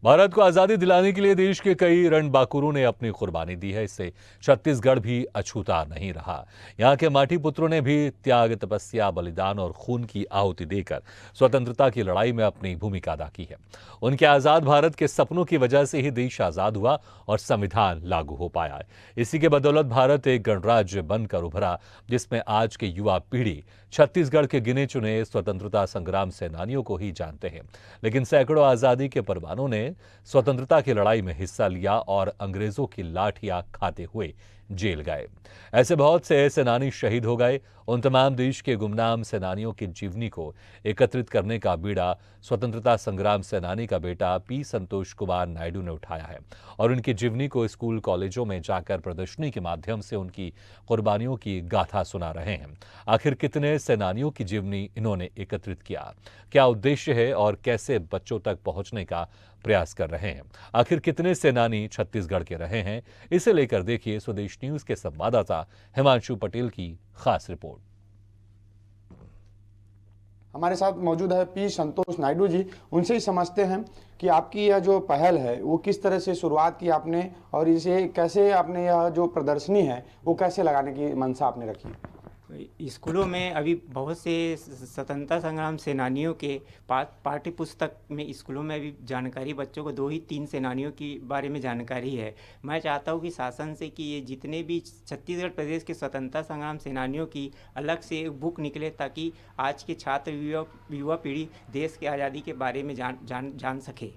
भारत को आजादी दिलाने के लिए देश के कई रणबांकुरों ने अपनी कुर्बानी दी है। इससे छत्तीसगढ़ भी अछूता नहीं रहा। यहाँ के माटी पुत्रों ने भी त्याग, तपस्या, बलिदान और खून की आहुति देकर स्वतंत्रता की लड़ाई में अपनी भूमिका अदा की है। उनके आजाद भारत के सपनों की वजह से ही देश आजाद हुआ और संविधान लागू हो पाया है। इसी के बदौलत भारत एक गणराज्य बनकर उभरा, जिसमें आज के युवा पीढ़ी छत्तीसगढ़ के गिने चुने स्वतंत्रता संग्राम सेनानियों को ही जानते हैं। लेकिन सैकड़ों आजादी के परवानों ने स्वतंत्रता की लड़ाई में हिस्सा लिया और अंग्रेजों की लाठियां खाते हुए जेल गए। ऐसे बहुत से सेनानी शहीद हो गए। उन तमाम देश के गुमनाम सेनानियों की जीवनी को एकत्रित करने का बीड़ा स्वतंत्रता संग्राम सेनानी का बेटा पी संतोष कुमार नायडू ने उठाया है और उनकी जीवनी को स्कूल कॉलेजों में जाकर प्रदर्शनी के माध्यम से उनकी कुर्बानियों की गाथा सुना रहे हैं। आखिर कितने सेनानियों की जीवनी इन्होंने एकत्रित किया, क्या उद्देश्य है और कैसे बच्चों तक पहुंचने का प्रयास कर रहे हैं, आखिर कितने सेनानी छत्तीसगढ़ के रहे हैं, इसे लेकर देखिए स्वदेश न्यूज के संवाददाता हिमांशु पटेल की खास रिपोर्ट। हमारे साथ मौजूद है पी संतोष नायडू जी। उनसे ही समझते हैं कि आपकी यह जो पहल है वो किस तरह से शुरुआत की आपने और इसे कैसे आपने यह जो प्रदर्शनी है वो कैसे लगाने की मंशा आपने रखी। स्कूलों में अभी बहुत से स्वतंत्रता संग्राम सेनानियों के पाठ्य पुस्तक में स्कूलों में अभी जानकारी बच्चों को 2 ही 3 सेनानियों के बारे में जानकारी है। मैं चाहता हूँ कि शासन से कि ये जितने भी छत्तीसगढ़ प्रदेश के स्वतंत्रता संग्राम सेनानियों की अलग से एक बुक निकले, ताकि आज के छात्र युवा पीढ़ी देश की आज़ादी के बारे में जान सके।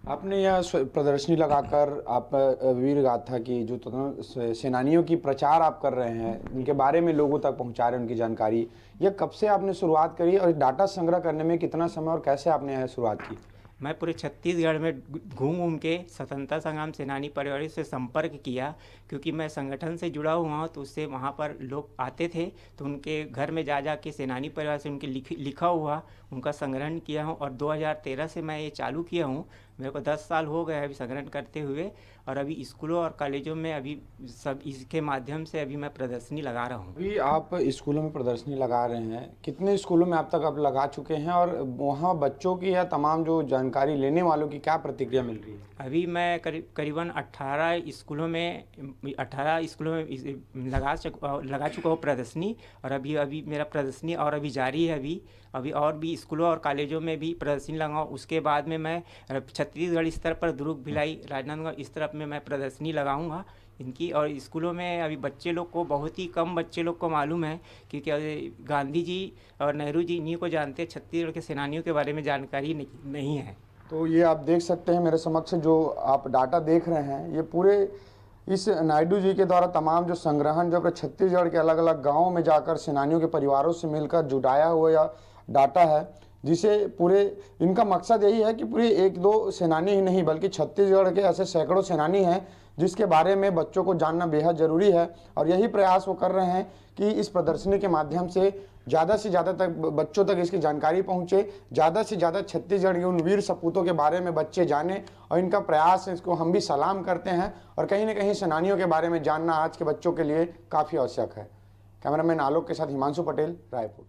आपने यह प्रदर्शनी लगाकर आप वीर गाथा की जो सेनानियों की प्रचार आप कर रहे हैं, उनके बारे में लोगों तक पहुंचा रहे हैं उनकी जानकारी, यह कब से आपने शुरुआत करी और डाटा संग्रह करने में कितना समय और कैसे आपने यह शुरुआत की। मैं पूरे छत्तीसगढ़ में घूम के स्वतंत्रता संग्राम सेनानी परिवार से संपर्क किया, क्योंकि मैं संगठन से जुड़ा हुआ हूँ। तो उससे वहाँ पर लोग आते थे तो उनके घर में जा के सेनानी परिवार से उनके लिखा हुआ उनका संग्रहण किया हूँ। और 2013 से मैं ये चालू किया हूँ। मेरे को 10 साल हो गए अभी संग्रहण करते हुए, और अभी स्कूलों और कॉलेजों में अभी सब इसके माध्यम से अभी मैं प्रदर्शनी लगा रहा हूँ। अभी आप स्कूलों में प्रदर्शनी लगा रहे हैं, कितने स्कूलों में आप तक आप लगा चुके हैं और वहाँ बच्चों की या तमाम जो जानकारी लेने वालों की क्या प्रतिक्रिया मिल रही है। अभी मैं करीबन 18 स्कूलों में लगा चुका हूँ प्रदर्शनी। और अभी मेरा प्रदर्शनी और अभी जारी है। अभी और भी स्कूलों और कॉलेजों में भी प्रदर्शनी लगाऊँ। उसके बाद में मैं छत्तीसगढ़ स्तर पर दुर्ग, भिलाई, राजनांदगांव इस तरफ में मैं प्रदर्शनी लगाऊंगा इनकी। और स्कूलों में अभी बच्चे लोग को, बहुत ही कम बच्चे लोग को मालूम है, क्योंकि गांधी जी और नेहरू जी इन्हीं को जानते हैं, छत्तीसगढ़ के सेनानियों के बारे में जानकारी नहीं है। तो ये आप देख सकते हैं मेरे समक्ष जो आप डाटा देख रहे हैं, ये पूरे इस नायडू जी के द्वारा तमाम जो संग्रहण जो छत्तीसगढ़ के अलग अलग गाँवों में जाकर सेनानियों के परिवारों से मिलकर जुटाया हुआ या डाटा है, जिसे पूरे इनका मकसद यही है कि पूरे 1-2 सेनानी ही नहीं बल्कि छत्तीसगढ़ के ऐसे सैकड़ों सेनानी हैं जिसके बारे में बच्चों को जानना बेहद ज़रूरी है। और यही प्रयास वो कर रहे हैं कि इस प्रदर्शनी के माध्यम से ज़्यादा तक बच्चों तक इसकी जानकारी पहुँचे, ज़्यादा से ज़्यादा छत्तीसगढ़ के उन वीर सपूतों के बारे में बच्चे जाने। और इनका प्रयास है, इसको हम भी सलाम करते हैं। और कहीं ना कहीं सेनानियों के बारे में जानना आज के बच्चों के लिए काफ़ी आवश्यक है। कैमरामैन आलोक के साथ हिमांशु पटेल, रायपुर।